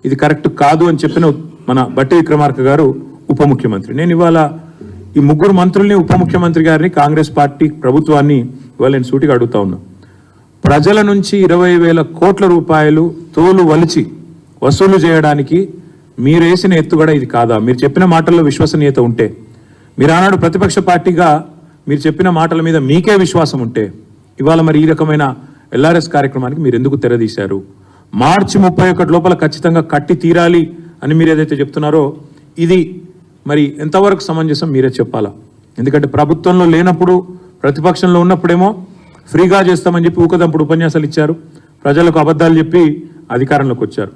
ఇది కరెక్ట్ కాదు అని చెప్పిన మన బట్టి విక్రమార్క గారు ఉప ముఖ్యమంత్రి. నేను ఇవాళ ఈ ముగ్గురు మంత్రుల్ని, ఉప ముఖ్యమంత్రి గారిని, కాంగ్రెస్ పార్టీ ప్రభుత్వాన్ని ఇవాళ నేను సూటిగా అడుగుతా ఉన్నా. ప్రజల నుంచి 20,000 కోట్ల రూపాయలు తోలు వలిచి వసూలు చేయడానికి మీరు వేసిన ఎత్తుగడ ఇది కాదా? మీరు చెప్పిన మాటల్లో విశ్వసనీయత ఉంటే, మీరు ఆనాడు ప్రతిపక్ష పార్టీగా మీరు చెప్పిన మాటల మీద మీకే విశ్వాసం ఉంటే, ఇవాళ మరి ఈ రకమైన ఎల్ఆర్ఎస్ కార్యక్రమానికి మీరు ఎందుకు తెరదీశారు? మార్చి 31 లోపల ఖచ్చితంగా కట్టి తీరాలి అని మీరు ఏదైతే చెప్తున్నారో ఇది మరి ఎంతవరకు సమంజసం మీరే చెప్పాలా. ఎందుకంటే ప్రభుత్వంలో లేనప్పుడు, ప్రతిపక్షంలో ఉన్నప్పుడేమో ఫ్రీగా చేస్తామని చెప్పి ఊకదంపుడు ఉపన్యాసాలు ఇచ్చారు, ప్రజలకు అబద్ధాలు చెప్పి అధికారంలోకి వచ్చారు.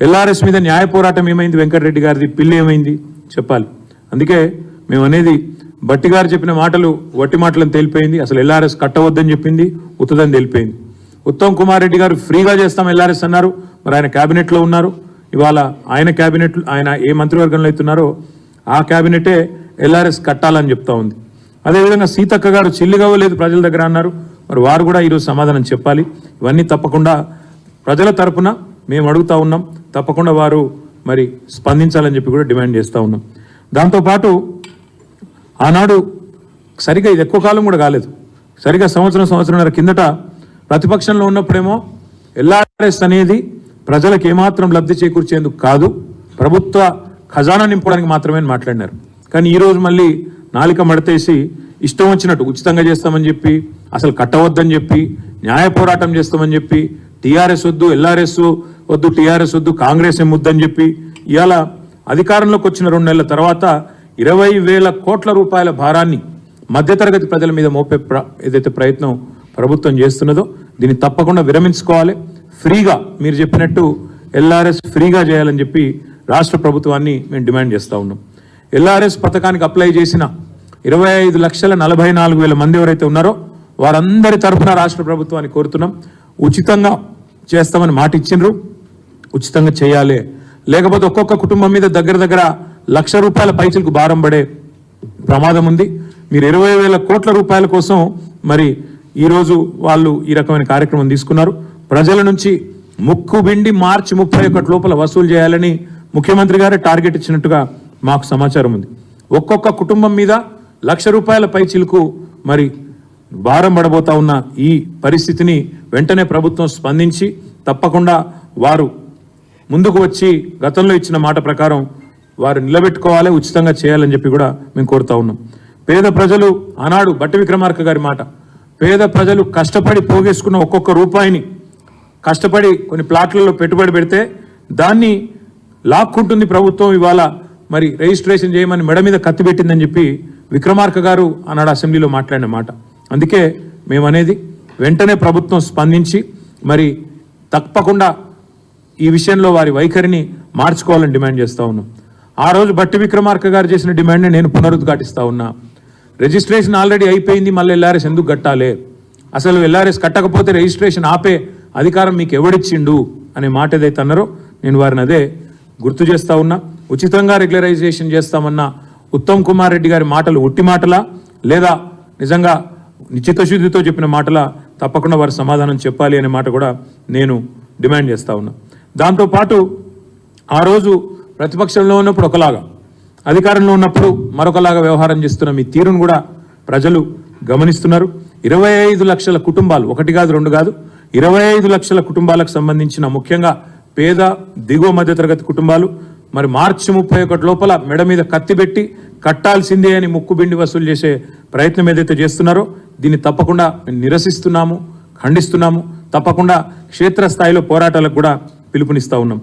ఎల్ఆర్ఎస్ మీద న్యాయ పోరాటం ఏమైంది? వెంకటరెడ్డి గారిది పిల్లి ఏమైంది చెప్పాలి. అందుకే మేము అనేది బట్టి గారు చెప్పిన మాటలు వట్టి మాటలను తేలిపోయింది. అసలు ఎల్ఆర్ఎస్ కట్టవద్దని చెప్పింది ఉత్తదని తేలిపోయింది. ఉత్తమ్ కుమార్ రెడ్డి గారు ఫ్రీగా చేస్తాం ఎల్ఆర్ఎస్ అన్నారు, మరి ఆయన క్యాబినెట్లో ఉన్నారు. ఇవాళ ఆయన క్యాబినెట్, ఆయన ఏ మంత్రివర్గంలో అవుతున్నారో ఆ క్యాబినెటే ఎల్ఆర్ఎస్ కట్టాలని చెప్తా ఉంది. అదేవిధంగా సీతక్క గారు చిల్లిగవ్వలేదు ప్రజల దగ్గర అన్నారు, మరి వారు కూడా ఈరోజు సమాధానం చెప్పాలి. ఇవన్నీ తప్పకుండా ప్రజల తరపున మేము అడుగుతా ఉన్నాం, తప్పకుండా వారు మరి స్పందించాలని చెప్పి కూడా డిమాండ్ చేస్తూ ఉన్నాం. దాంతోపాటు ఆనాడు సరిగా ఇది ఎక్కువ కాలం కూడా కాలేదు, సరిగా సంవత్సరంన్నర కిందట ప్రతిపక్షంలో ఉన్నప్పుడేమో ఎల్ఆర్ఎస్ అనేది ప్రజలకు ఏమాత్రం లబ్ధి చేకూర్చేందుకు కాదు, ప్రభుత్వ ఖజానా నింపడానికి మాత్రమే మాట్లాడినారు. కానీ ఈరోజు మళ్ళీ నాలిక మడతేసి ఇష్టం వచ్చినట్టు ఉచితంగా చేస్తామని చెప్పి, అసలు కట్టవద్దని చెప్పి, న్యాయ పోరాటం చేస్తామని చెప్పి, టీఆర్ఎస్ వద్దు, ఎల్ఆర్ఎస్ వద్దు, టీఆర్ఎస్ వద్దు, కాంగ్రెస్ ఏం వద్దని చెప్పి, ఇవాళ అధికారంలోకి వచ్చిన 2 నెలల తర్వాత 20,000 కోట్ల రూపాయల భారాన్ని మధ్యతరగతి ప్రజల మీద మోపే ఏదైతే ప్రయత్నం ప్రభుత్వం చేస్తున్నదో దీన్ని తప్పకుండా విరమించుకోవాలి. ఫ్రీగా మీరు చెప్పినట్టు ఎల్ఆర్ఎస్ ఫ్రీగా చేయాలని చెప్పి రాష్ట్ర ప్రభుత్వాన్ని మేము డిమాండ్ చేస్తూ ఉన్నాం. ఎల్ఆర్ఎస్ పథకానికి అప్లై చేసిన 25,44,000 మంది ఎవరైతే ఉన్నారో వారందరి తరఫున రాష్ట్ర ప్రభుత్వాన్ని కోరుతున్నాం, ఉచితంగా చేస్తామని మాట ఇచ్చిండ్రు, ఉచితంగా చేయాలి. లేకపోతే ఒక్కొక్క కుటుంబం మీద దగ్గర ₹1,00,000 పైసలకు భారం పడే ప్రమాదం ఉంది. మీరు 20,000 కోట్ల రూపాయల కోసం మరి ఈరోజు వాళ్ళు ఈ రకమైన కార్యక్రమం తీసుకున్నారు. ప్రజల నుంచి ముక్కుబిండి మార్చి 31 లోపల వసూలు చేయాలని ముఖ్యమంత్రి గారే టార్గెట్ ఇచ్చినట్టుగా మాకు సమాచారం ఉంది. ఒక్కొక్క కుటుంబం మీద ₹1,00,000 పైచిలకు మరి భారం పడబోతా ఉన్న ఈ పరిస్థితిని వెంటనే ప్రభుత్వం స్పందించి తప్పకుండా వారు ముందుకు వచ్చి గతంలో ఇచ్చిన మాట ప్రకారం వారు నిలబెట్టుకోవాలి, ఉచితంగా చేయాలని చెప్పి కూడా మేము కోరుతా ఉన్నాం. పేద ప్రజలు ఆనాడు బట్టి విక్రమార్క గారి మాట, పేద ప్రజలు కష్టపడి పోగేసుకున్న ఒక్కొక్క రూపాయిని కష్టపడి కొన్ని ప్లాట్లలో పెట్టుబడి పెడితే దాన్ని లాక్కుంటుంది ప్రభుత్వం. ఇవాళ మరి రిజిస్ట్రేషన్ చేయమని మెడ మీద కత్తి పెట్టిందని చెప్పి విక్రమార్క గారు ఆనాడు అసెంబ్లీలో మాట్లాడిన మాట. అందుకే మేము అనేది వెంటనే ప్రభుత్వం స్పందించి మరి తప్పకుండా ఈ విషయంలో వారి వైఖరిని మార్చుకోవాలని డిమాండ్ చేస్తూ ఉన్నాం. ఆ రోజు బట్టి విక్రమార్క గారు చేసిన డిమాండ్ని నేను పునరుద్ఘాటిస్తూ ఉన్నా. రిజిస్ట్రేషన్ ఆల్రెడీ అయిపోయింది, మళ్ళీ ఎల్ఆర్ఎస్ ఎందుకు కట్టాలి? అసలు ఎల్ఆర్ఎస్ కట్టకపోతే రిజిస్ట్రేషన్ ఆపే అధికారం మీకు ఎవడిచ్చిండు అనే మాట ఏదైతే అన్నారో నేను వారిని అదే గుర్తు చేస్తూ ఉన్నా. ఉచితంగా రెగ్యులరైజేషన్ చేస్తామన్న ఉత్తమ్ కుమార్ రెడ్డి గారి మాటలు ఉట్టి మాటలా, లేదా నిజంగా చిత్తశుద్ధితో చెప్పిన మాటలా? తప్పకుండా వారు సమాధానం చెప్పాలి అనే మాట కూడా నేను డిమాండ్ చేస్తూ ఉన్నా. దాంతోపాటు ఆ రోజు ప్రతిపక్షంలో ఉన్నప్పుడు ఒకలాగా, అధికారంలో ఉన్నప్పుడు మరొకలాగా వ్యవహారం చేస్తున్న మీ తీరును కూడా ప్రజలు గమనిస్తున్నారు. 25 లక్షల కుటుంబాలు, 1 కాదు 2 కాదు, 25 లక్షల కుటుంబాలకు సంబంధించిన ముఖ్యంగా పేద దిగువ మధ్యతరగతి కుటుంబాలు మరి మార్చి 31 లోపల మెడ మీద కత్తి పెట్టి కట్టాల్సిందే అని ముక్కుబిండి వసూలు చేసే ప్రయత్నం ఏదైతే చేస్తున్నారో దీన్ని తప్పకుండా నిరసిస్తున్నాము, ఖండిస్తున్నాము. తప్పకుండా క్షేత్రస్థాయిలో పోరాటాలకు కూడా పిలుపునిస్తూ ఉన్నాం.